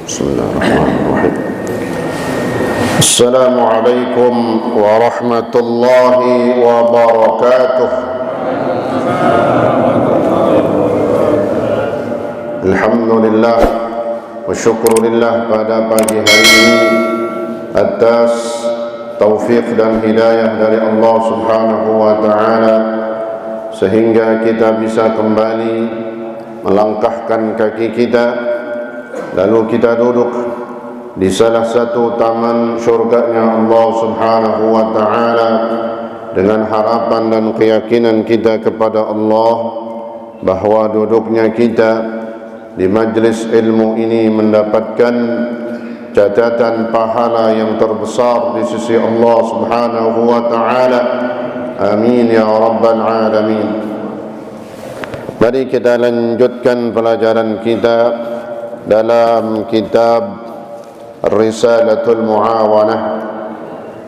Bismillahirrahmanirrahim. Assalamualaikum warahmatullahi wabarakatuh. Alhamdulillah wa syukurillah pada pagi hari ini atas taufik dan hidayah dari Allah Subhanahu wa ta'ala, sehingga kita bisa kembali melangkahkan kaki kita, lalu kita duduk di salah satu taman syurganya Allah Subhanahu wa ta'ala dengan harapan dan keyakinan kita kepada Allah bahwa duduknya kita di majlis ilmu ini mendapatkan catatan pahala yang terbesar di sisi Allah Subhanahu wa ta'ala. Amin ya rabbal alamin. Mari kita lanjutkan pelajaran kita dalam kitab Risalatul Muawanah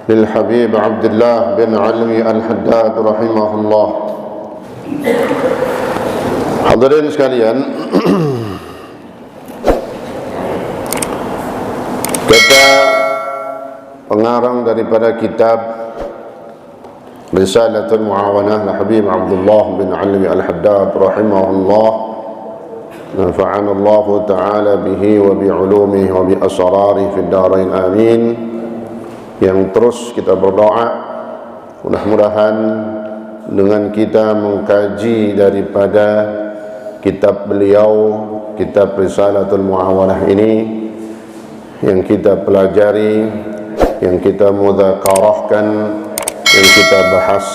lil Habib Abdullah bin Alwi Al-Haddad rahimahullah. Hadirin sekalian, kata pengarang daripada kitab Risalatul Muawanah lil Habib Abdullah bin Alwi Al-Haddad rahimahullah, nafa'ana Allah ta'ala bihi wa bi'ulumihi wa bi'asrarihi fid darain amin. Yang terus kita berdoa mudah-mudahan dengan kita mengkaji daripada kitab beliau, kitab Risalatul Muawanah ini, yang kita pelajari, yang kita mudzakarahkan, yang kita bahas,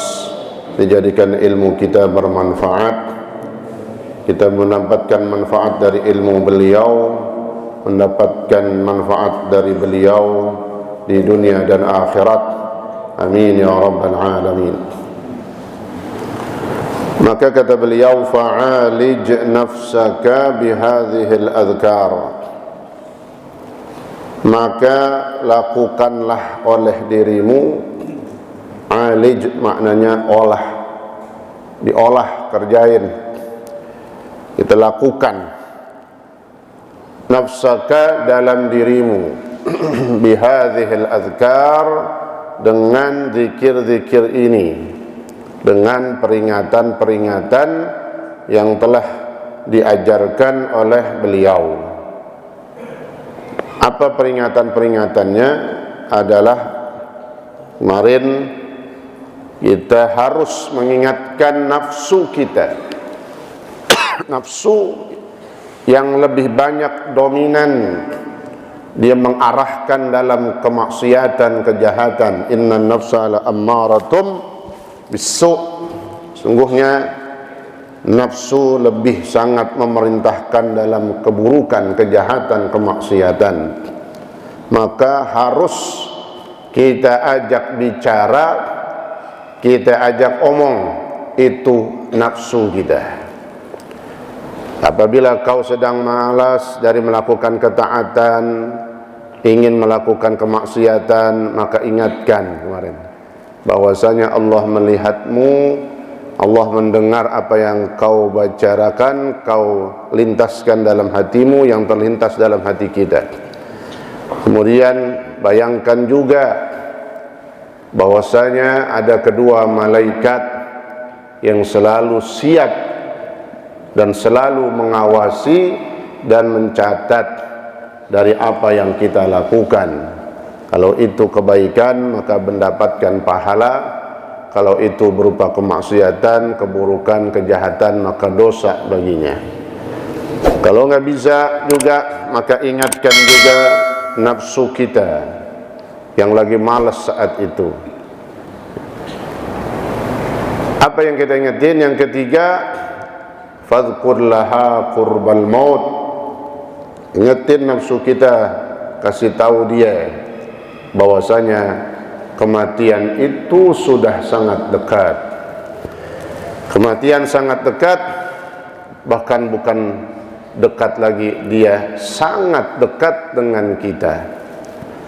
dijadikan ilmu kita bermanfaat, kita mendapatkan manfaat dari ilmu beliau, mendapatkan manfaat dari beliau di dunia dan akhirat. Amin ya rabbal alamin. Maka kata beliau, fa'alij nafsaka bihadhil adhkar, maka lakukanlah oleh dirimu. Alij maknanya olah, diolah, kerjain, kita lakukan. Nafsaka dalam dirimu, bihadhil adhkar, dengan zikir-zikir ini, dengan peringatan-peringatan yang telah diajarkan oleh beliau. Apa peringatan-peringatannya? Adalah kemarin kita harus mengingatkan nafsu kita, nafsu yang lebih banyak dominan, dia mengarahkan dalam kemaksiatan, kejahatan. Innan nafsa la ammaratum bisu', sungguhnya nafsu lebih sangat memerintahkan dalam keburukan, kejahatan, kemaksiatan. Maka harus kita ajak bicara, kita ajak omong itu nafsu kita. Apabila kau sedang malas dari melakukan ketaatan, ingin melakukan kemaksiatan, maka ingatkan kemarin bahwasanya Allah melihatmu, Allah mendengar apa yang kau bicarakan, kau lintaskan dalam hatimu, yang terlintas dalam hati kita. Kemudian bayangkan juga bahwasanya ada kedua malaikat yang selalu siap dan selalu mengawasi dan mencatat dari apa yang kita lakukan. Kalau itu kebaikan maka mendapatkan pahala, kalau itu berupa kemaksiatan, keburukan, kejahatan, maka dosa baginya. Kalau nggak bisa juga, maka ingatkan juga nafsu kita yang lagi malas saat itu. Apa yang kita ingetin? Yang ketiga, fadhkur laha qurbal maut. Ingetin nafsu kita, kasih tahu dia bahwasanya kematian itu sudah sangat dekat. Kematian sangat dekat, bahkan bukan dekat lagi, dia sangat dekat dengan kita.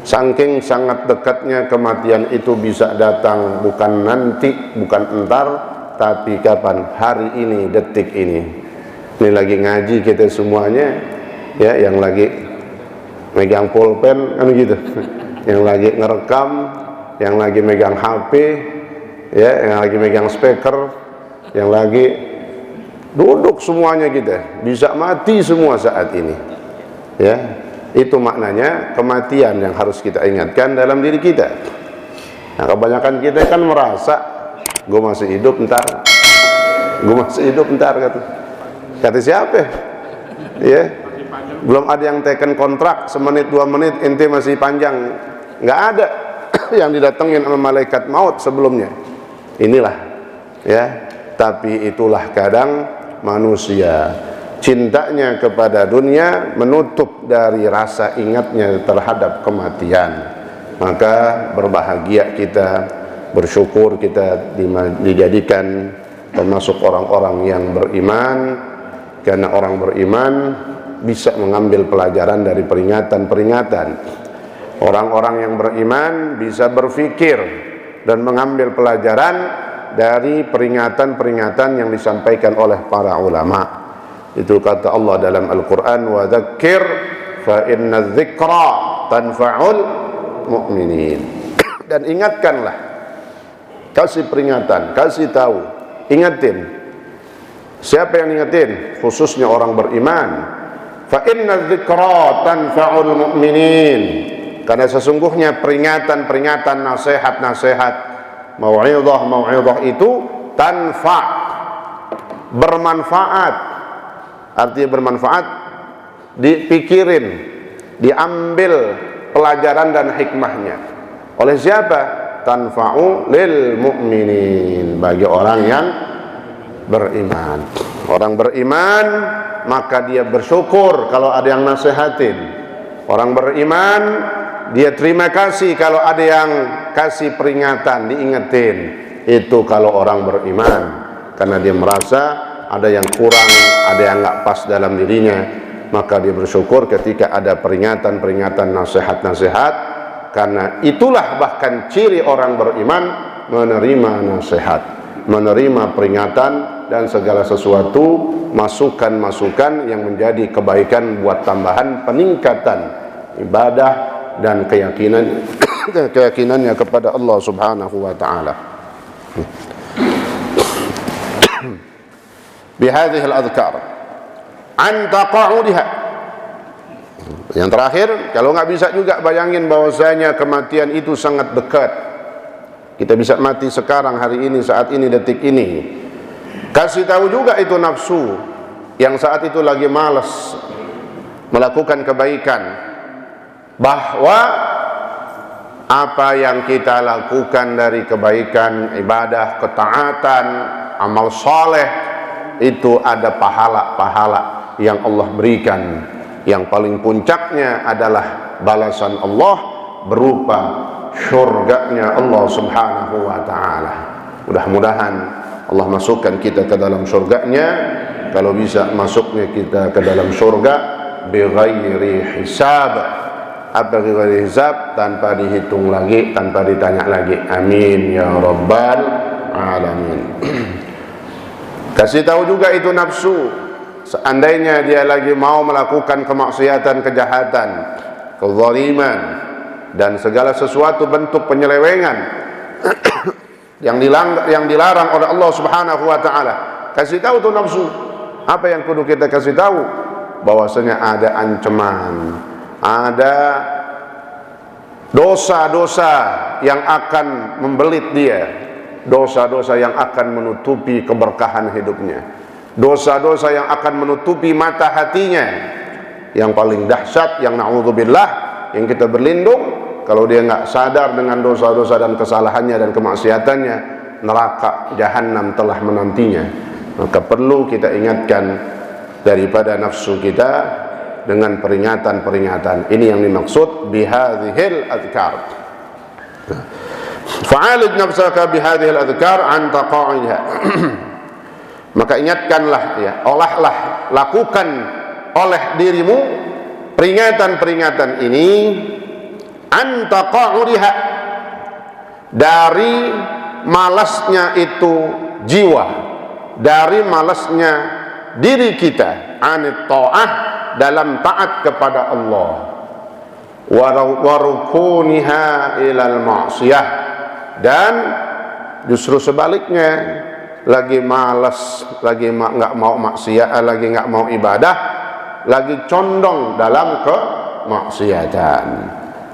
Saking sangat dekatnya kematian itu bisa datang bukan nanti, bukan entar, tapi kapan? Hari ini, detik ini. Ini lagi ngaji kita semuanya, ya, yang lagi megang pulpen kan gitu, yang lagi ngerekam, yang lagi megang HP, ya, yang lagi megang speaker, yang lagi duduk, semuanya kita bisa mati semua saat ini, ya. Itu maknanya kematian yang harus kita ingatkan dalam diri kita. Nah, kebanyakan kita kan merasa gue masih hidup ntar, gue masih hidup ntar, kata siapa ya, belum ada yang teken kontrak semenit 2 menit ente masih panjang, nggak ada yang didatengin sama malaikat maut sebelumnya. Inilah, ya, tapi itulah kadang manusia cintanya kepada dunia menutup dari rasa ingatnya terhadap kematian. Maka berbahagia kita, bersyukur kita dijadikan termasuk orang-orang yang beriman, karena orang beriman bisa mengambil pelajaran dari peringatan-peringatan. Orang-orang yang beriman bisa berpikir dan mengambil pelajaran dari peringatan-peringatan yang disampaikan oleh para ulama. Itu kata Allah dalam Al-Quran, wa dzakir fa inna dzikra tanfa'ul mu'minin. Dan ingatkanlah, kasih peringatan, kasih tahu, ingetin. Siapa yang ingetin? Khususnya orang beriman. Fa inna dzikra tanfa'ul mu'minin. Karena sesungguhnya peringatan-peringatan, nasihat-nasihat, mau'izah itu tanfa', bermanfaat. Artinya bermanfaat, dipikirin, diambil pelajaran dan hikmahnya. Oleh siapa? Tanfa'u lil mu'minin, bagi orang yang beriman. Orang beriman maka dia bersyukur kalau ada yang nasihatin. Orang beriman dia terima kasih kalau ada yang kasih peringatan, diingetin. Itu kalau orang beriman, karena dia merasa ada yang kurang, ada yang nggak pas dalam dirinya, maka dia bersyukur ketika ada peringatan-peringatan, nasihat-nasihat. Karena itulah bahkan ciri orang beriman, menerima nasihat, menerima peringatan dan segala sesuatu masukan-masukan yang menjadi kebaikan buat tambahan peningkatan ibadah dan keyakinannya kepada Allah Subhanahu wa taala. Bihadhihi al-adhkar an taqa'udiha. Yang terakhir, kalau nggak bisa juga bayangin bahwasanya kematian itu sangat dekat. Kita bisa mati sekarang, hari ini, saat ini, detik ini. Kasih tahu juga itu nafsu yang saat itu lagi malas melakukan kebaikan, bahwa apa yang kita lakukan dari kebaikan, ibadah, ketaatan, amal soleh, itu ada pahala-pahala yang Allah berikan. Yang paling puncaknya adalah balasan Allah berupa syurganya Allah Subhanahu wa ta'ala. Mudah-mudahan Allah masukkan kita ke dalam syurganya. Kalau bisa masuknya kita ke dalam syurga bighairi hisab. Apa bighairi hisab? Tanpa dihitung lagi, tanpa ditanya lagi. Amin ya rabbal alamin. Kasih tahu juga itu nafsu, seandainya dia lagi mau melakukan kemaksiatan, kejahatan, kezaliman, dan segala sesuatu bentuk penyelewengan yang dilarang oleh Allah Subhanahu wa taala, kasih tahu tuh nafsu. Apa yang kudu kita kasih tahu? Bahwasanya ada ancaman, ada dosa-dosa yang akan membelit dia, dosa-dosa yang akan menutupi keberkahan hidupnya, dosa-dosa yang akan menutupi mata hatinya. Yang paling dahsyat, yang na'udzubillah, yang kita berlindung, kalau dia nggak sadar dengan dosa-dosa dan kesalahannya dan kemaksiatannya, neraka jahanam telah menantinya. Maka perlu kita ingatkan daripada nafsu kita dengan peringatan-peringatan. Ini yang dimaksud bihadhil adhkar. Fa'alid nafsaka bihadhil adhkar an taqa'iha. Maka ingatkanlah, ya, olahlah, lakukan oleh dirimu peringatan-peringatan ini an taqa'udiha, dari malasnya itu jiwa, dari malasnya diri kita, anit ta'ah, dalam taat kepada Allah. wa rukuniha ilal ma'siyah, dan justru sebaliknya, lagi malas, lagi nggak mau maksiat, lagi nggak mau ibadah, lagi condong dalam kemaksiatan.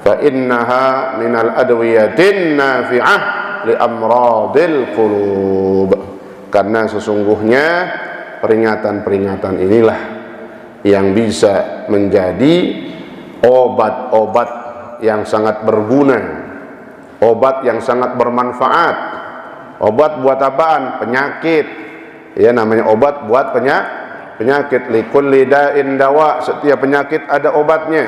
Fa innaha minal adwiyatin nafi'ah li amradil qulub. Karena sesungguhnya peringatan-peringatan inilah yang bisa menjadi obat-obat yang sangat berguna, obat yang sangat bermanfaat. Obat buat apaan? Penyakit. Ya, namanya obat buat penyakit. Likulli da'in dawa, setiap penyakit ada obatnya.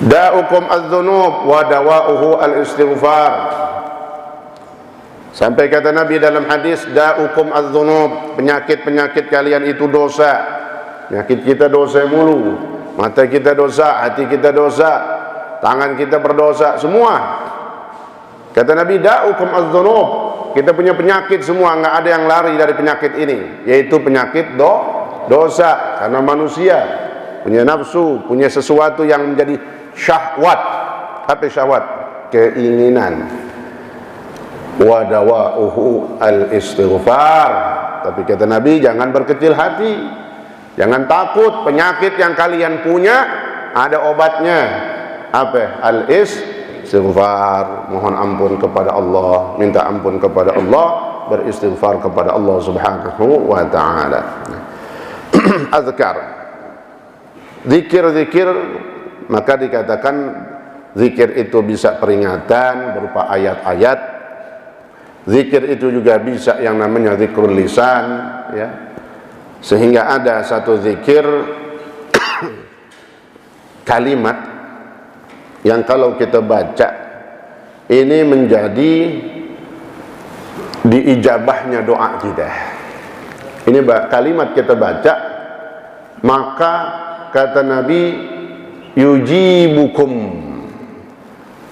Da'ukum adz-dzunub wa dawa'uhu al-istighfar. Sampai kata Nabi dalam hadis, da'ukum adz-dzunub, penyakit-penyakit kalian itu dosa. Penyakit kita dosa mulu. Mata kita dosa, hati kita dosa, tangan kita berdosa, semua. Kata Nabi, da'ukum adz-dzunub, kita punya penyakit semua, nggak ada yang lari dari penyakit ini, yaitu penyakit dosa. Karena manusia punya nafsu, punya sesuatu yang menjadi syahwat. Apa syahwat? Keinginan. Wa dawa'uhu al-istighfar. Tapi kata Nabi, jangan berkecil hati, jangan takut. Penyakit yang kalian punya ada obatnya. Apa? Al-istighfar. Mohon ampun kepada Allah, minta ampun kepada Allah, beristighfar kepada Allah Subhanahu wa ta'ala. Azkar, zikir-zikir, maka dikatakan zikir itu bisa peringatan berupa ayat-ayat. Zikir itu juga bisa yang namanya zikrul lisan, ya. Sehingga ada satu zikir kalimat yang kalau kita baca ini menjadi diijabahnya doa kita. Ini kalimat kita baca, maka kata Nabi, yujibukum,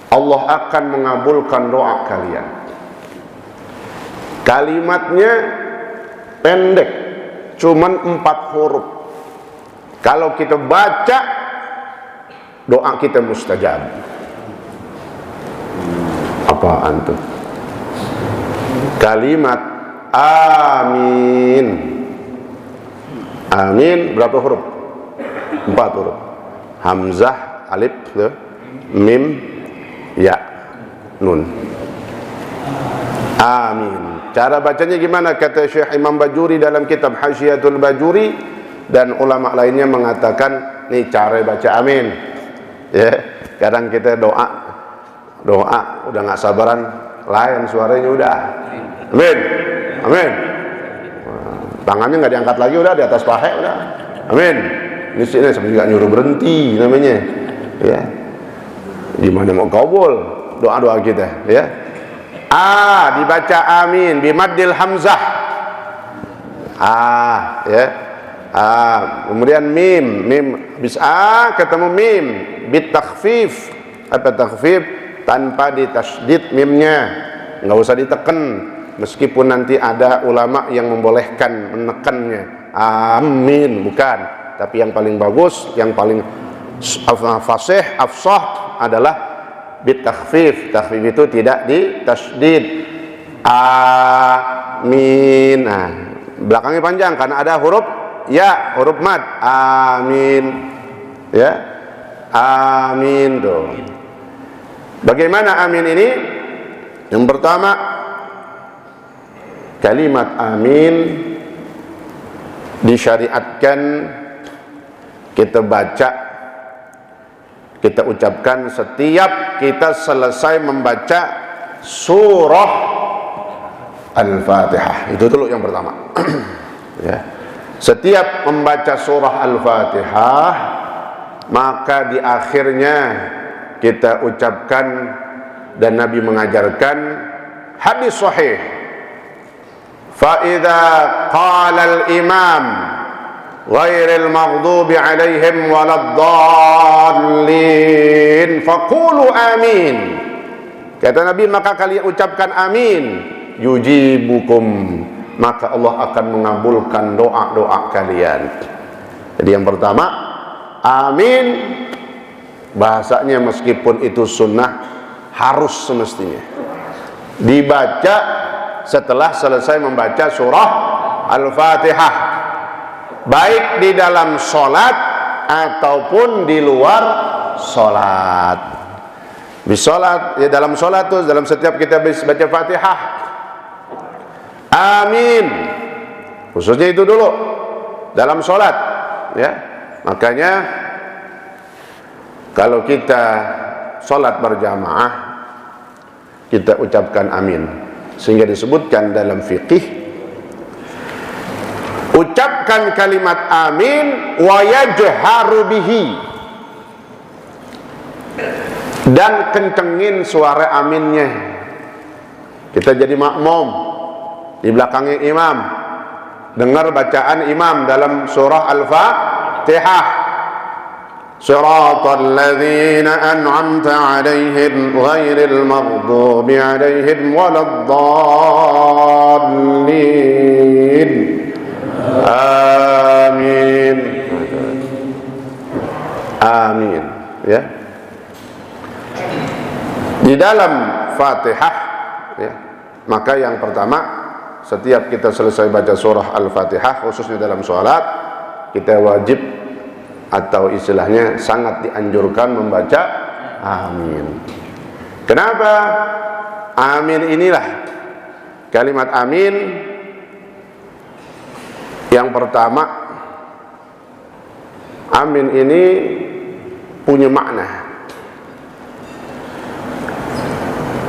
Allah akan mengabulkan doa kalian. Kalimatnya pendek, cuman 4 huruf. Kalau kita baca, doa kita mustajab. Apaan tuh? Kalimat amin. Amin berapa huruf? 4 huruf. Hamzah, alif, mim, ya, nun. Amin. Cara bacanya gimana? Kata Syekh Imam Bajuri dalam kitab Hasyiatul Bajuri, dan ulama lainnya mengatakan nih cara baca amin. Ya, kadang kita doa udah nggak sabaran, lain suaranya udah amin, amin. Tangannya nggak diangkat lagi, udah di atas paha udah amin. Ini sini seperti nggak nyuruh berhenti namanya, ya. Gimana mau kabul doa-doa kita, ya? Dibaca amin bimaddil hamzah. Ya. Kemudian mim bisa ketemu mim bitakhfif. Apa takhfif? Tanpa ditasydid mimnya, nggak usah diteken, meskipun nanti ada ulama yang membolehkan menekannya. Amin, bukan. Tapi yang paling bagus, yang paling fasih, afsah adalah bitakhfif. Takhfif itu tidak ditasydid. Amin. Nah, belakangnya panjang karena ada huruf ya, huruf mad. Amin. Ya. Amin tuh. Bagaimana amin ini? Yang pertama, kalimat amin disyariatkan kita baca, kita ucapkan setiap kita selesai membaca surah Al-Fatihah. Itu dulu yang pertama. Ya. Setiap membaca surah Al-Fatihah, maka di akhirnya kita ucapkan, dan Nabi mengajarkan hadis sahih, fa idza qala al-imam ghairil maghdubi alaihim waladdallin faqulu amin. Kata Nabi, maka kalian ucapkan amin, yujibukum, maka Allah akan mengabulkan doa-doa kalian. Jadi yang pertama, amin bahasanya meskipun itu sunnah harus semestinya dibaca setelah selesai membaca surah Al-Fatihah, baik di dalam sholat ataupun di luar sholat. Di sholat, ya dalam sholat tuh, dalam setiap kita baca Fatihah, amin, khususnya itu dulu dalam sholat, ya. Makanya kalau kita sholat berjamaah, kita ucapkan amin, sehingga disebutkan dalam fikih, ucapkan kalimat amin wa yajharu bihi, dan kencengin suara aminnya. Kita jadi makmum di belakangnya imam, dengar bacaan imam dalam surah Al-Fatihah, siratal ladzina an'amta 'alaihim ghairil maghdubi 'alaihim waladdallin. Amin. Amin, ya. Di dalam Fatihah, ya, maka yang pertama setiap kita selesai baca surah Al-Fatihah, khususnya dalam sholat, kita wajib atau istilahnya sangat dianjurkan membaca amin. Kenapa? Amin inilah, kalimat amin yang pertama, amin ini punya makna.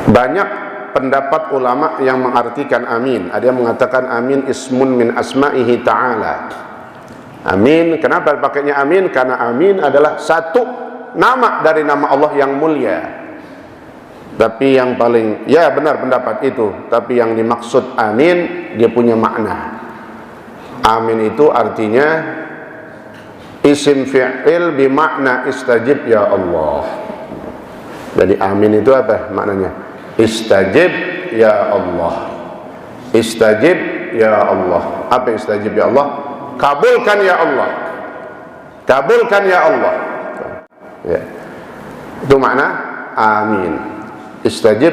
Banyak pendapat ulama yang mengartikan amin. Ada yang mengatakan amin ismun min asma'ihi ta'ala. Amin, kenapa pakainya amin? Karena amin adalah satu nama dari nama Allah yang mulia. Tapi yang paling, ya benar pendapat itu, tapi yang dimaksud amin, dia punya makna. Amin itu artinya isim fi'il bimakna istajib ya Allah. Jadi amin itu apa maknanya? Istajib ya Allah. Istajib ya Allah. Apa istajib ya Allah? Kabulkan ya Allah. Kabulkan ya Allah. Ya. Itu makna amin. Istajib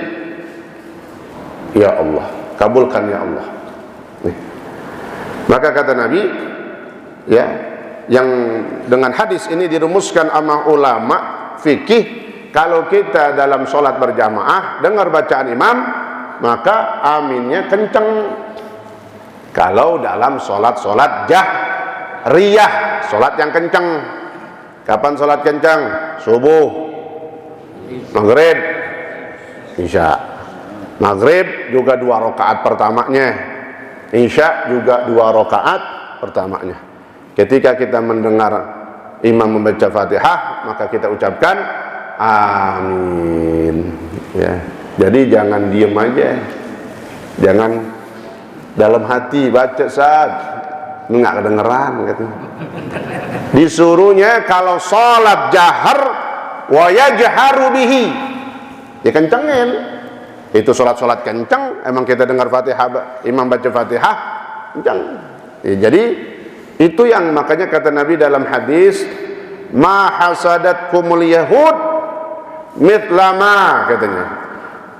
ya Allah. Kabulkan ya Allah. Nih. Maka kata Nabi, ya, yang dengan hadis ini dirumuskan sama ulama fikih, kalau kita dalam sholat berjamaah dengar bacaan imam, maka aminnya kenceng. Kalau dalam sholat jahriyah, sholat yang kenceng. Kapan sholat kenceng? Subuh, maghrib, isya. Maghrib juga 2 rakaat pertamanya, isya juga 2 rakaat pertamanya. Ketika kita mendengar imam membaca Fatihah, maka kita ucapkan amin, ya. Jadi jangan diem aja, jangan dalam hati baca saat nggak kedengeran gitu. Disuruhnya kalau sholat jahar wa yajharu bihi, ya kencengin. Itu sholat kenceng, emang kita dengar Fatihah, imam baca Fatihah kenceng, ya. Jadi itu yang makanya kata Nabi dalam hadis, ma hasadatkumul yahud mitlama, katanya,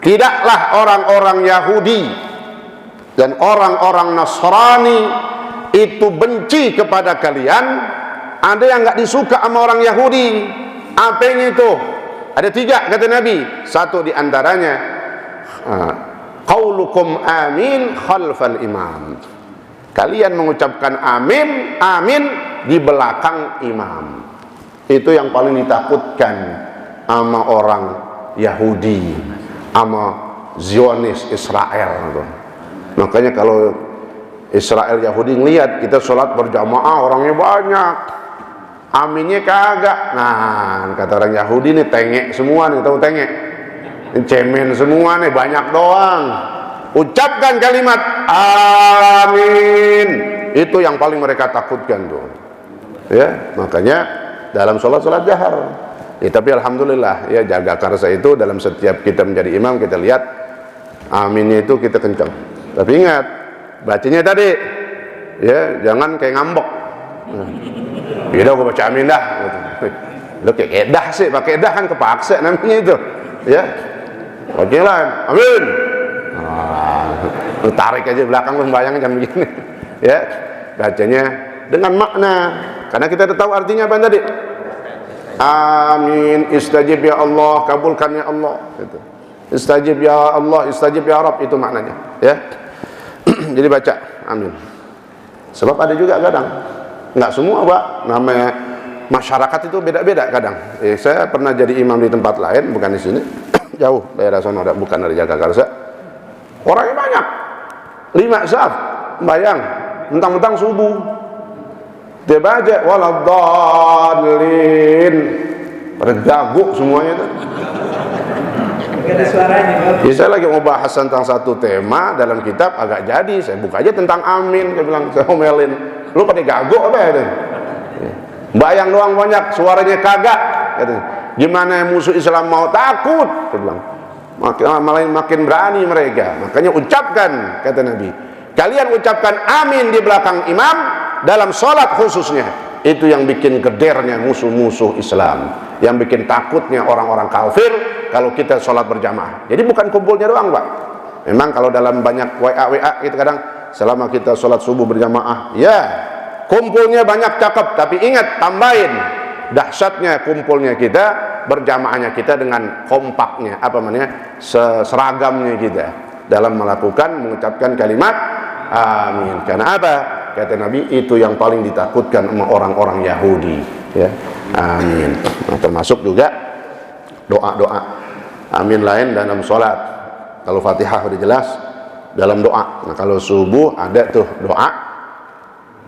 tidaklah orang-orang Yahudi dan orang-orang Nasrani itu benci kepada kalian. Ada yang nggak disuka sama orang Yahudi. Apa yang itu? Ada 3 kata Nabi. Satu diantaranya qaulukum amin khalfal imam. Kalian mengucapkan amin, amin di belakang imam. Itu yang paling ditakutkan sama orang Yahudi, sama Zionis Israel. Makanya kalau Israel Yahudi ngelihat kita sholat berjamaah orangnya banyak, aminnya kagak. Nah, kata orang Yahudi nih tengek semua nih, tahu tengek? Cemen semua nih, banyak doang. Ucapkan kalimat amin. Itu yang paling mereka takutkan tuh. Ya, makanya dalam sholat jahar. Ya, tapi alhamdulillah ya, jaga karsa itu dalam setiap kita menjadi imam, kita lihat aminnya itu kita kencang. Tapi ingat bacanya tadi, ya jangan kayak ngambek. Ya udah gue baca amin dah gitu. Lo kayak dah sih, pakai dah kan kepaksa namanya itu. Ya. Oke lah, amin. Lu tarik aja belakang lu bayangin jam begini. Ya. Bacanya dengan makna. Karena kita tahu artinya apa tadi? Amin, istajib ya Allah, kabulkan ya Allah. Gitu. Istajib ya Allah, istajib ya Rabb, itu maknanya. Ya. Jadi baca amin. Sebab ada juga kadang nggak semua Pak, namanya masyarakat itu beda-beda kadang. Saya pernah jadi imam di tempat lain, bukan di sini, jauh daerah sana, bukan dari Jagakarsa. Orangnya banyak, 5 saf, bayang, mentang-mentang subuh. Dia baca waladhdallin, pada gaguk semuanya itu. Ada suaranya, Pak. Saya lagi mau bahas tentang satu tema dalam kitab, agak jadi saya buka aja tentang amin. Saya bilang, saya omelin, lu pada gaguk apa ya? Bayang doang banyak, suaranya kagak. Gimana musuh Islam mau takut? Saya bilang, makin berani mereka. Makanya ucapkan, kata Nabi, kalian ucapkan amin di belakang imam dalam sholat khususnya. Itu yang bikin gedernya musuh-musuh Islam, yang bikin takutnya orang-orang kafir kalau kita sholat berjamaah. Jadi bukan kumpulnya doang Pak. Memang kalau dalam banyak WA kita kadang selama kita sholat subuh berjamaah, ya kumpulnya banyak cakep, tapi ingat tambahin dahsyatnya kumpulnya kita, berjamaahnya kita dengan kompaknya, apa namanya, seragamnya kita dalam melakukan mengucapkan kalimat amin. Karena apa? Kata Nabi, itu yang paling ditakutkan sama orang-orang Yahudi. Ya, amin. Nah, termasuk juga doa-doa amin lain dalam sholat. Kalau Fatihah udah jelas dalam doa. Nah, kalau subuh ada tuh doa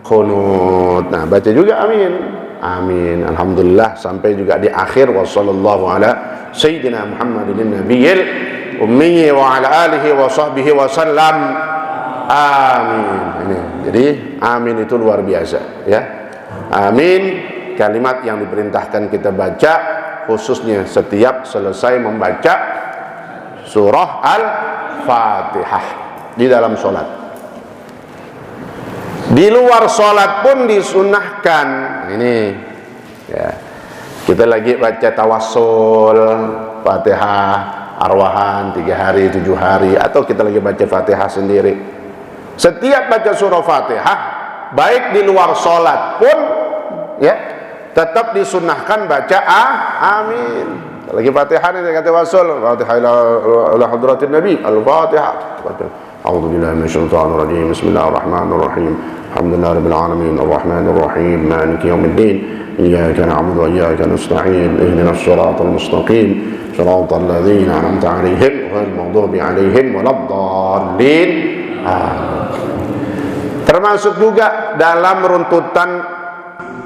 qunut. Nah, baca juga amin. Amin. Alhamdulillah, sampai juga di akhir wassallallahu ala sayyidina Muhammadin nabiyil ummi wa ala alihi wa sahbihi wa sallam. Amin. Ini. Jadi amin itu luar biasa, ya. Amin kalimat yang diperintahkan kita baca khususnya setiap selesai membaca surah Al-Fatihah di dalam sholat. Di luar sholat pun disunahkan. Ini ya, kita lagi baca tawassul Fatihah arwahan 3 hari 7 hari, atau kita lagi baca Fatihah sendiri. Setiap baca surah Fatihah, baik di luar sholat pun, ya, tetap disunahkan baca amin. Lagi Fatihah ini kata Rasul, Fatihah ila hadratin Nabi, Al-Fatihah. A'udzubillahi minasyaitonir rajim. Bismillahirrahmanirrahim. Alhamdulillahirabbil alamin, arrahmanir rahim, maliki yaumiddin. Iyyaka na'budu wa iyyaka nasta'in. Ihdinas shiratal mustaqim. Shiratal ladzina an'amta 'alaihim ghairil maghdubi 'alaihim waladdallin. Termasuk juga dalam runtutan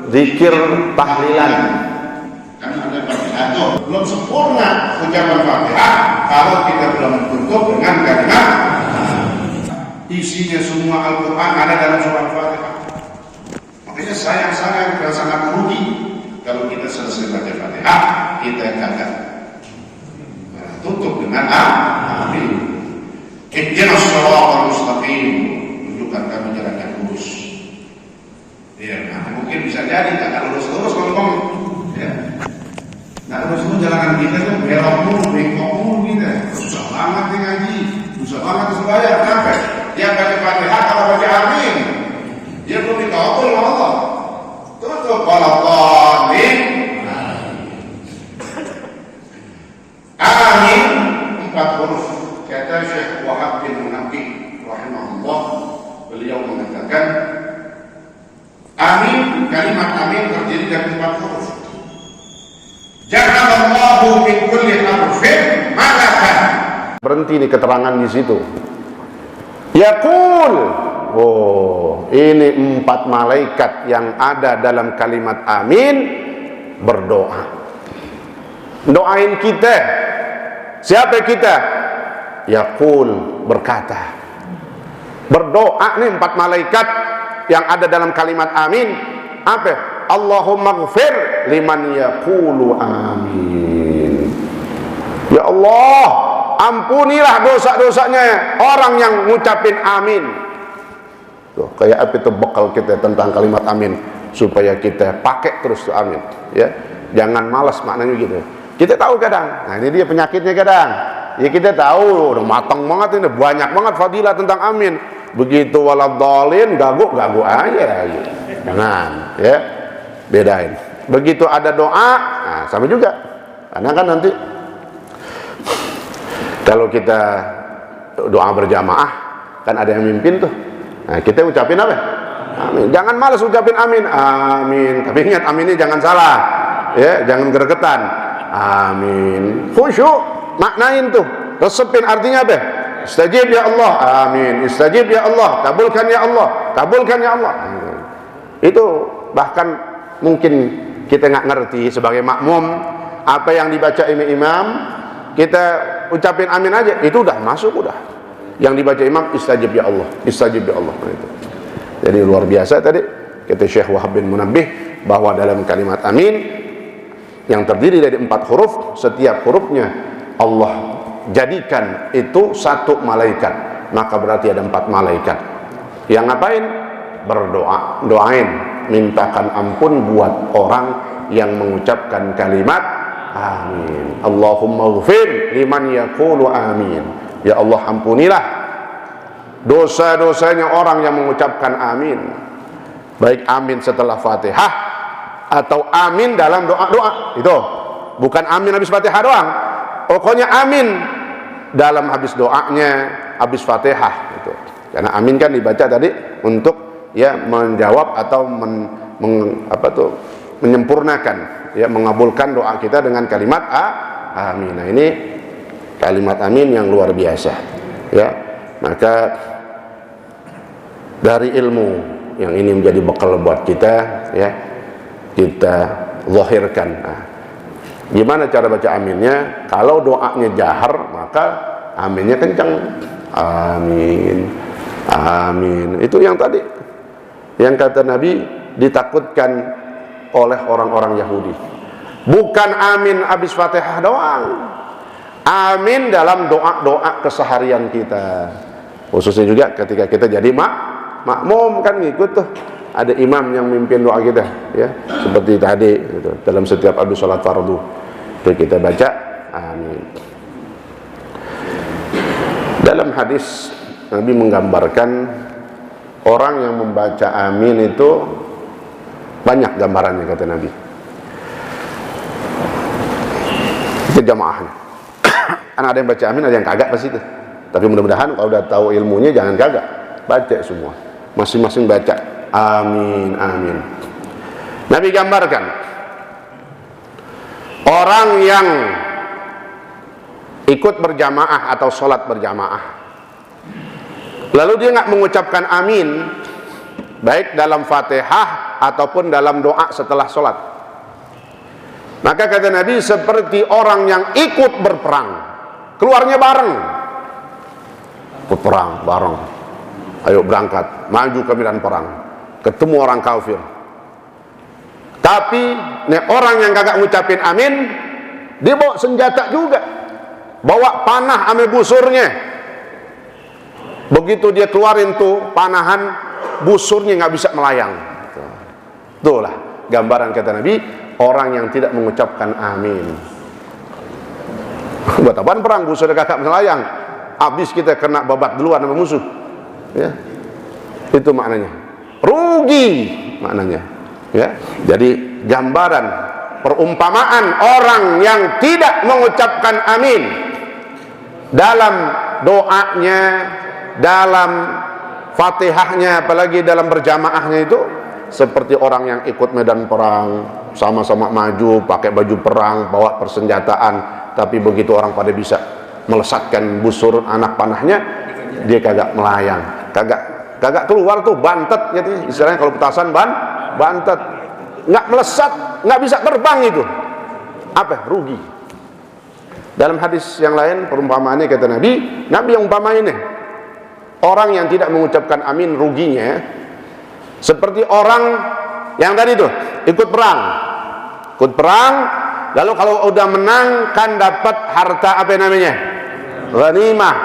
zikir tahlilan. Karena ada Fatihah itu belum sempurna ucapan Fatihah kalau kita belum tutup dengan kalimat. Isinya semua Al-Quran ada dalam surah Fatihah. Makanya sayang dan sangat rugi kalau kita selesai baca Fatihah kita kagak tutup dengan amin. Ihdinas shiratal mustaqim, tunjukkan kami jalan yang lurus. Ya, nah, mungkin bisa jadi tak lurus-lurus ngomong, ya. Nah, lurus-lurus jalan kita tuh belok mulu, bengkok mulu kita. Susah banget nih ngaji, susah banget sembahyang. Kenapa? Dia baca Fatihah kalau baca amin, dia belum dikabul oleh Allah. Tutup waladhdallin. Amin 4 huruf. Kata Syekh Wahab bin Munabbih rahimahullah, beliau mengatakan amin, kalimat amin terdiri dari 4 huruf. Ja'alallahu min kulli harfin malakan. Berhenti di keterangan di situ. Yaqul, oh, ini 4 malaikat yang ada dalam kalimat amin berdoa. Doain kita. Siapa kita? Yaqul, berkata, berdoa nih 4 malaikat yang ada dalam kalimat amin. Apa? Allahumma ghfir liman yaqulu amin. Ya Allah, ampunilah dosa-dosanya orang yang ngucapin amin. Tuh, kayak apa itu bekal kita tentang kalimat amin supaya kita pakai terus tuh amin, ya. Jangan malas maknanya gitu. Kita tahu kadang, nah ini dia penyakitnya kadang. Ya kita tahu, udah matang banget ini, banyak banget fadilah tentang amin. Begitu waladhdallin, gagu aja. Jangan, ya, bedain. Begitu ada doa, nah sama juga. Karena kan nanti kalau kita doa berjamaah, kan ada yang mimpin tuh. Nah kita ucapin apa? Amin. Jangan malas ucapin amin, amin. Tapi ingat aminnya jangan salah, ya, jangan gregetan. Amin. Khusyuk, maknain tuh. Resepin artinya apa? Istajib ya Allah, amin. Istajib ya Allah, kabulkan ya Allah, kabulkan ya Allah. Itu bahkan mungkin kita nggak ngerti sebagai makmum apa yang dibaca imam, kita ucapin amin aja, itu udah masuk udah. Yang dibaca imam istajib ya Allah, istajib ya Allah. Nah, itu. Jadi luar biasa tadi kata Syekh Wahab bin Munabbih bahwa dalam kalimat amin yang terdiri dari 4 huruf, setiap hurufnya Allah jadikan itu satu malaikat, maka berarti ada 4 malaikat yang ngapain? Berdoa, doain, mintakan ampun buat orang yang mengucapkan kalimat amin. Allahumma ghfir liman yaqulu amin. Ya Allah, ampunilah dosa-dosanya orang yang mengucapkan amin, baik amin setelah Fatihah atau amin dalam doa-doa. Itu bukan amin habis Fatihah doang, pokoknya amin dalam habis doanya, habis Fatihah itu. Karena amin kan dibaca tadi untuk ya menjawab atau menyempurnakan, ya, mengabulkan doa kita dengan kalimat amin. Nah ini kalimat amin yang luar biasa, ya. Maka dari ilmu yang ini menjadi bekal buat kita, ya, kita zahirkan. Nah, gimana cara baca aminnya? Kalau doanya jahar, maka aminnya kencang. Amin, amin. Itu yang tadi, yang kata Nabi ditakutkan oleh orang-orang Yahudi. Bukan amin habis Fatihah doang, amin dalam doa-doa keseharian kita, khususnya juga ketika kita jadi makmum, kan ngikut tuh. Ada imam yang mimpin doa kita, ya, seperti tadi gitu. Dalam setiap habis sholat fardu itu kita baca amin. Dalam hadis Nabi menggambarkan orang yang membaca amin itu banyak gambarannya, kata Nabi. Itu jamaahnya. Karena ada yang baca amin, ada yang kagak pasti itu. Tapi mudah-mudahan kalau udah tahu ilmunya jangan kagak, baca semua, masing-masing baca amin, amin. Nabi gambarkan orang yang ikut berjamaah atau sholat berjamaah, lalu dia nggak mengucapkan amin, baik dalam Fatihah ataupun dalam doa setelah sholat, maka kata Nabi seperti orang yang ikut berperang, keluarnya bareng, berperang bareng, ayo berangkat, maju ke medan perang, ketemu orang kafir. Tapi nih orang yang kagak ngucapin amin, dia bawa senjata juga, bawa panah ame busurnya. Begitu dia keluarin tuh panahan, busurnya nggak bisa melayang. Itulah gambaran kata Nabi orang yang tidak mengucapkan amin. Buat apaan perang, busurnya kagak melayang, habis kita kena babat duluan sama musuh, ya. Itu maknanya, rugi maknanya, ya. Jadi gambaran perumpamaan orang yang tidak mengucapkan amin dalam doanya, dalam Fatihahnya, apalagi dalam berjamaahnya, itu seperti orang yang ikut medan perang, sama-sama maju pakai baju perang, bawa persenjataan, tapi begitu orang pada bisa melesatkan busur anak panahnya, dia kagak melayang, kagak keluar tuh, bantet gitu istilahnya kalau petasan, bantet, nggak melesat, nggak bisa terbang, itu apa? Rugi. Dalam hadis yang lain perumpamaannya kata Nabi yang umpamain nih, orang yang tidak mengucapkan amin ruginya seperti orang yang tadi tuh ikut perang, lalu kalau udah menang kan dapat harta apa namanya, ghanimah,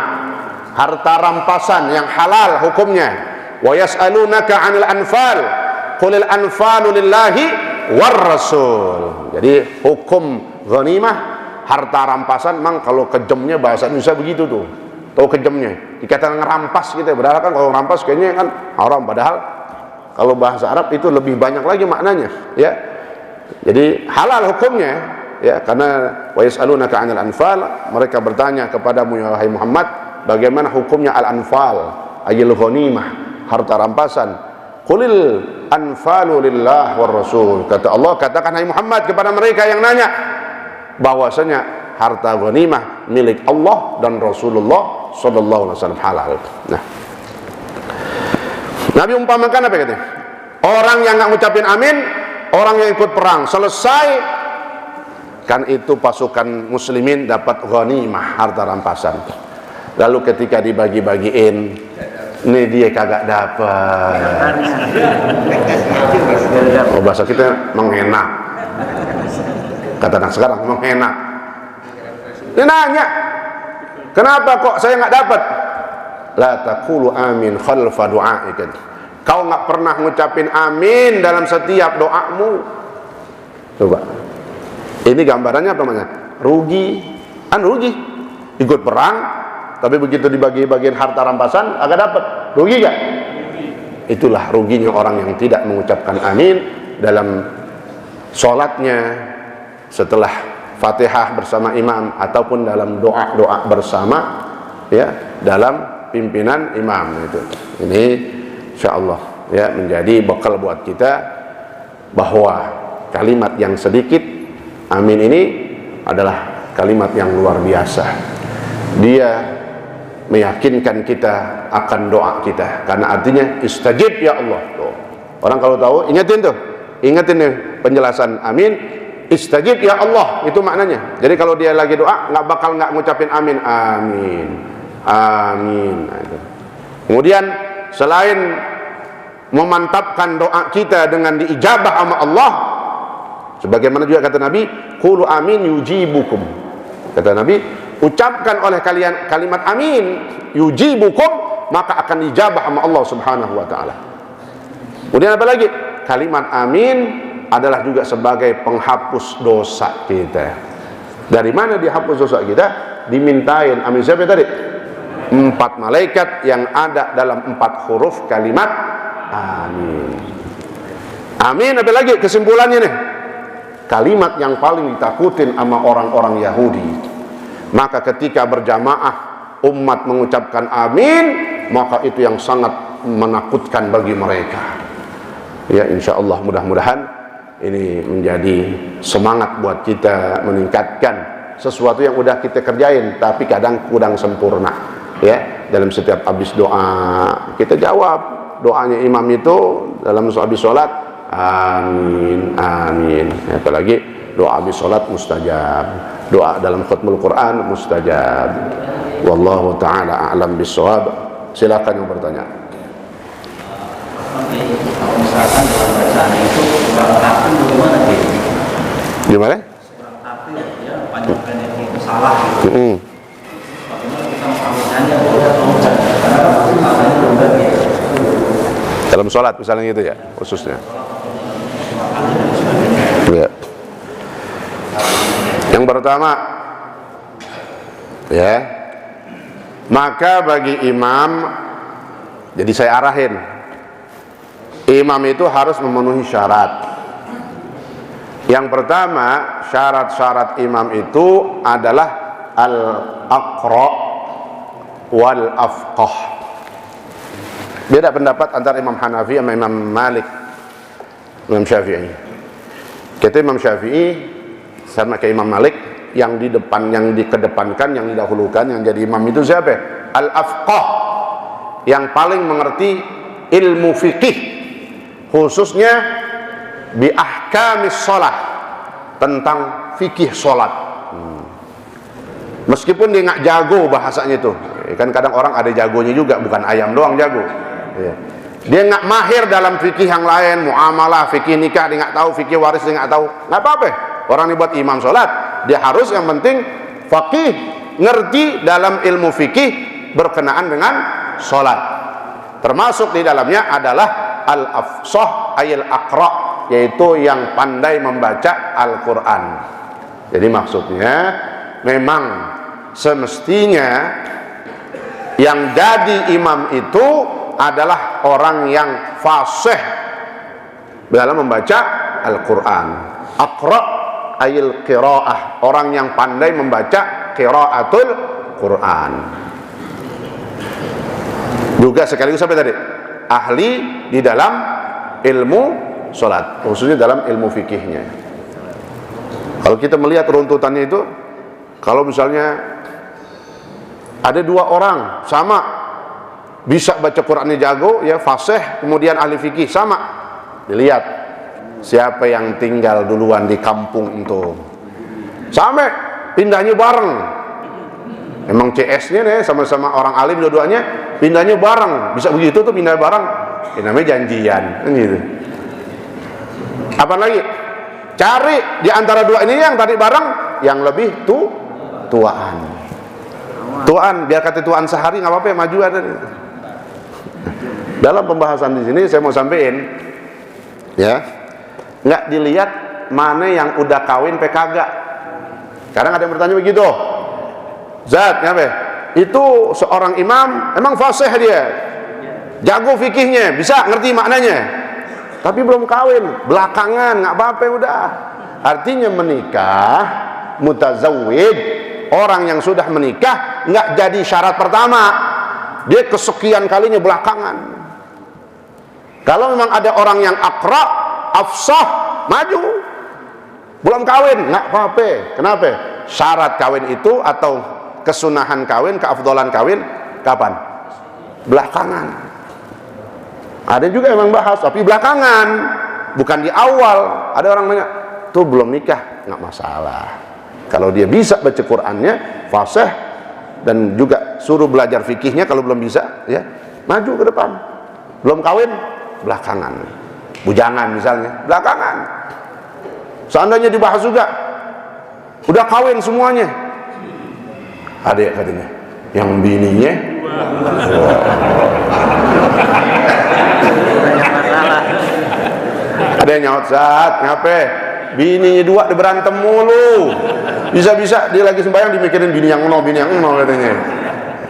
harta rampasan yang halal hukumnya. Wa yas'alunaka 'anil anfal qulil anfalu lillahi war rasul. Jadi hukum ghanimah, harta rampasan, memang kalau kejamnya bahasa Indonesia begitu tuh. Tahu kejamnya? Dikatakan ngerampas gitu. Padahal kan kalau ngerampas kayaknya kan haram, padahal kalau bahasa Arab itu lebih banyak lagi maknanya, ya. Jadi halal hukumnya, ya, karena wa yas'alunaka 'anil anfal, mereka bertanya kepadamu ya wahai Muhammad, bagaimana hukumnya al-anfal, ayil ghanimah, harta rampasan. Qulil anfalu lillah war rasul. Kata Allah, katakan hai Muhammad kepada mereka yang nanya bahwasanya harta ghanimah milik Allah dan Rasulullah sallallahu alaihi wasallam, halal. Nah, Nabi umpamakan apa katanya? Orang yang nggak ngucapin amin, orang yang ikut perang selesai kan itu pasukan muslimin dapat ghanimah, harta rampasan. Lalu ketika dibagi-bagiin, ini dia kagak dapat. Oh, bahasa kita mengenak. Kata anak sekarang mengenak. Dia nanya, kenapa kok saya nggak dapat? La taqulu amin khalfa du'aika. Kau nggak pernah ngucapin amin dalam setiap doamu. Coba. Ini gambarannya apa namanya? Rugi. Rugi. Ikut perang, tapi begitu dibagi-bagiin harta rampasan agak dapat. Rugi gak? Itulah ruginya orang yang tidak mengucapkan amin dalam sholatnya setelah Fatihah bersama imam ataupun dalam doa-doa bersama, ya, dalam pimpinan imam itu. Ini insyaallah ya menjadi bekal buat kita bahwa kalimat yang sedikit amin ini adalah kalimat yang luar biasa. Dia meyakinkan kita akan doa kita, karena artinya istajib ya Allah. Tuh. Orang kalau tahu ingatin nih penjelasan amin. Istajib ya Allah, itu maknanya. Jadi kalau dia lagi doa nggak bakal nggak ngucapin amin, amin, amin. Nah, itu. Kemudian selain memantapkan doa kita dengan diijabah sama Allah, sebagaimana juga kata Nabi, qulu amin yujibukum. Kata Nabi, ucapkan oleh kalian kalimat amin yujibukum, maka akan dijabah sama Allah Subhanahu wa taala. Kemudian apa lagi? Kalimat amin adalah juga sebagai penghapus dosa kita. Dari mana dihapus dosa kita? Dimintain amin siapa tadi? 4 malaikat yang ada dalam 4 huruf kalimat amin. Amin apa lagi kesimpulannya nih? Kalimat yang paling ditakutin sama orang-orang Yahudi. Maka ketika berjamaah umat mengucapkan amin, maka itu yang sangat menakutkan bagi mereka. Ya, insyaallah mudah-mudahan ini menjadi semangat buat kita meningkatkan sesuatu yang udah kita kerjain tapi kadang kurang sempurna, ya. Dalam setiap habis doa kita jawab doanya imam itu dalam habis sholat amin, amin. Apalagi doa habis sholat mustajab, doa dalam khutbul Quran mustajab. Wallahu ta'ala a'lam bissawab. Silakan yang bertanya. Kalau misalkan dalam bacaan itu kurang rapi bagaimana gitu? Gimana? Kurang rapi ya, panjangkan yang salah gitu. Bagaimana kita mengaminkannya karena katanya belum gitu. Dalam sholat misalnya gitu ya, khususnya. Ya. Yang pertama, ya, maka bagi imam, jadi saya arahin, imam itu harus memenuhi syarat. Yang pertama, syarat-syarat imam itu adalah al-aqra wal afqah. Beda pendapat antara Imam Hanafi sama Imam Malik, Imam Syafi'i. Kata Imam Syafi'i sama kayak Imam Malik, yang di depan, yang dikedepankan, yang didahulukan, yang jadi imam itu siapa? Al-afqah, yang paling mengerti ilmu fikih, khususnya bi ahkamis shalah, tentang fikih salat. Meskipun dia nggak jago bahasanya itu, kan kadang orang ada jagonya juga, bukan ayam doang jago. Dia nggak mahir dalam fikih yang lain, muamalah, fikih nikah dia nggak tahu, fikih waris dia nggak tahu, nggak apa-apa. Orang dibuat imam salat, dia harus yang penting faqih, ngerti dalam ilmu fikih berkenaan dengan salat. Termasuk di dalamnya adalah al-afsah ayil aqra, yaitu yang pandai membaca Al-Quran. Jadi maksudnya memang semestinya yang jadi imam itu adalah orang yang fasih dalam membaca Al-Quran. Aqra ayil qiraah, orang yang pandai membaca qiraatul Quran. Juga sekaligus sampai tadi ahli di dalam ilmu sholat, khususnya dalam ilmu fikihnya. Kalau kita melihat runtutannya itu, kalau misalnya ada dua orang sama bisa baca Qurannya jago, ya fasih, kemudian ahli fikih sama, dilihat siapa yang tinggal duluan di kampung itu. Sampai pindahnya bareng. Emang CS-nya nih sama-sama orang alim dua-duanya, pindahnya bareng. Bisa begitu tuh pindah bareng. Ini namanya janjian, kan gitu. Apa lagi? Cari di antara dua ini yang tadi bareng yang lebih tuaan. Tuaan, biar kata tuaan sehari nggak apa-apa, maju ada. Dalam pembahasan di sini saya mau sampaikan, ya, nggak dilihat mana yang udah kawin kagak. Kadang ada yang bertanya begitu, Zat, ngapain? Itu seorang imam, emang fasih dia, jago fikihnya, bisa ngerti maknanya, tapi belum kawin, belakangan nggak apa-apa udah. Artinya menikah, mutazawwid, orang yang sudah menikah nggak jadi syarat pertama, dia kesekian kalinya belakangan. Kalau memang ada orang yang akra, afsah, maju, belum kawin, nggak apa-apa. Kenapa? Syarat kawin itu atau kesunahan kawin, keafdolan kawin kapan? Belakangan. Ada juga yang bahas, tapi belakangan, bukan di awal. Ada orang nanya, tuh belum nikah, nggak masalah. Kalau dia bisa baca Qur'annya, fasih, dan juga suruh belajar fikihnya kalau belum bisa, ya maju ke depan. Belum kawin, belakangan. Bujangan misalnya, belakangan. Seandainya dibahas juga, udah kawin semuanya, ada ya katanya, yang bininya, ada yang nyaut, Zat, ngapain? Bininya dua berantem mulu, bisa-bisa dia lagi sembahyang dimikirin bini yang no katanya.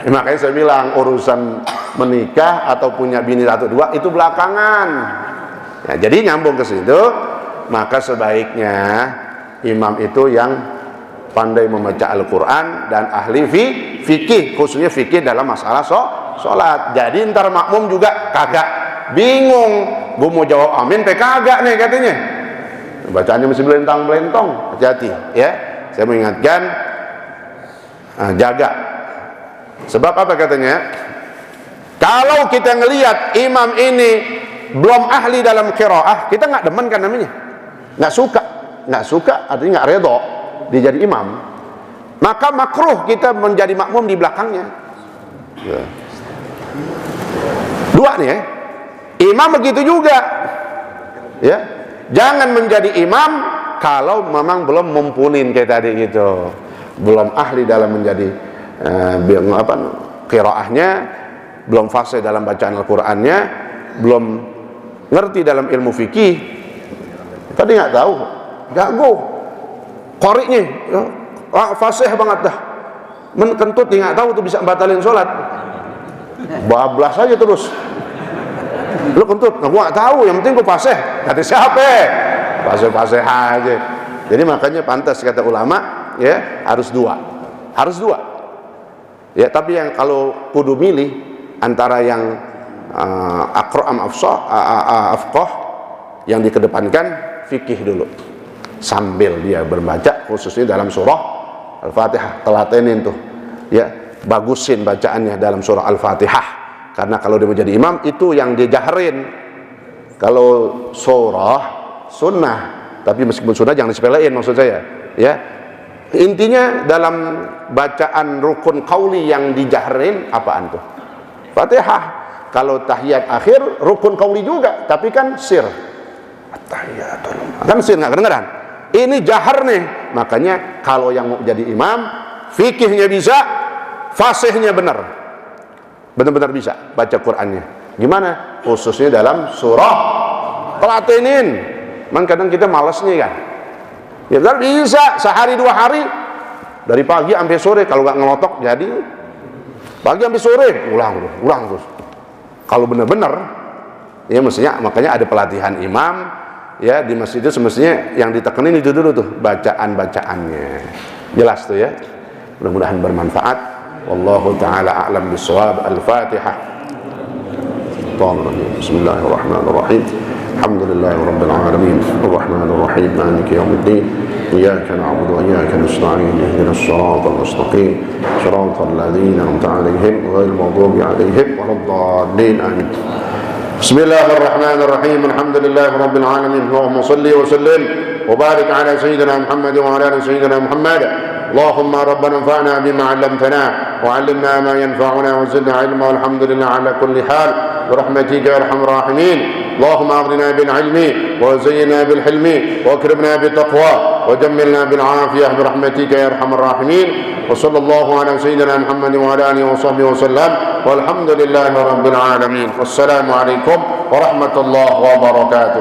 Makanya saya bilang urusan menikah atau punya bini satu dua itu belakangan. Ya, jadi nyambung ke situ, maka sebaiknya imam itu yang pandai membaca Al-Quran dan ahli fikih, khususnya fikih dalam masalah sholat. Jadi ntar makmum juga kagak bingung, gue mau jawab amin kagak nih katanya, bacaannya masih belentang-belentong. Hati-hati ya, saya mengingatkan, jaga. Sebab apa katanya, kalau kita ngelihat imam ini belum ahli dalam qiraah, kita nggak demen kan namanya, nggak suka artinya nggak redho dia jadi imam, maka makruh kita menjadi makmum di belakangnya. Dua nih ya, imam begitu juga ya, jangan menjadi imam kalau memang belum mumpunin kayak tadi gitu, belum ahli dalam menjadi qiraahnya, belum fasih dalam bacaan Al-Qur'annya, belum ngerti dalam ilmu fikih, tadi nggak tahu, jago qori'nya, fasih banget dah, menkentut dia nggak tahu tuh bisa batalin sholat, bablas aja terus. Lu kentut, nah, gua nggak tahu, yang penting gua fasih, kata siapa? Fasih aja. Jadi makanya pantas kata ulama, ya harus dua. Ya, tapi yang kalau kudu milih antara yang aqra'am afqah, yang dikedepankan fikih dulu sambil dia berbaca, khususnya dalam surah Al-Fatihah. Telatenin tuh ya, bagusin bacaannya dalam surah Al-Fatihah, karena kalau dia menjadi imam itu yang dia jahrin. Kalau surah sunnah, tapi meskipun sunnah jangan disepelein maksud saya ya. Intinya dalam bacaan rukun qauli yang dijahrin apaan tuh? Fatihah. Kalau tahiyat akhir rukun qauli juga, tapi kan sir. At-tahiyatul, kan sir nggak kedengeran. Ini jahar nih. Makanya kalau yang mau jadi imam, fikihnya bisa, fasihnya benar-benar bisa baca Qur'annya. Gimana? Khususnya dalam surah, telatenin Man kadang kita malasnya kan. Ya kan bisa sehari 2 hari dari pagi sampai sore, kalau nggak ngelotok jadi pagi sampai sore ulang terus. Kalau benar-benar ya mestinya, makanya ada pelatihan imam ya di masjid itu, semestinya yang ditekenin itu dulu tuh bacaan-bacaannya. Jelas tuh ya. Mudah-mudahan bermanfaat. Wallahu taala a'lam bissawab. Al-Fatihah. Bismillahirrahmanirrahim. Alhamdulillahi rabbil alamin. Arrahmanir rahim. Maliki yaumiddin. Iyyaka na'budu wa iyyaka nasta'in. Ihdinas siratal mustaqim. Siratal ladzina an'amta 'alaihim ghairil maghdubi 'alaihim waladdallin. Amin. Bismillahirrahmanirrahim. Alhamdulillahi rabbil alamin. Allahumma shalli wa sallim wa barik ala sayyidina Muhammad wa ala ali sayyidina Muhammad. اللهم ربنا انفعنا بما علمتنا وعلمنا ما ينفعنا وزدنا علما والحمد لله على كل حال برحمتك يا ارحم الراحمين. اللهم اغننا بالعلم وزينا بالحلم واكرمنا بالتقوى وجملنا بالعافيه برحمتك يا ارحم الراحمين. وصلى الله على سيدنا محمد وعلى اله وصحبه وسلم والحمد لله رب العالمين. والسلام عليكم ورحمه الله وبركاته.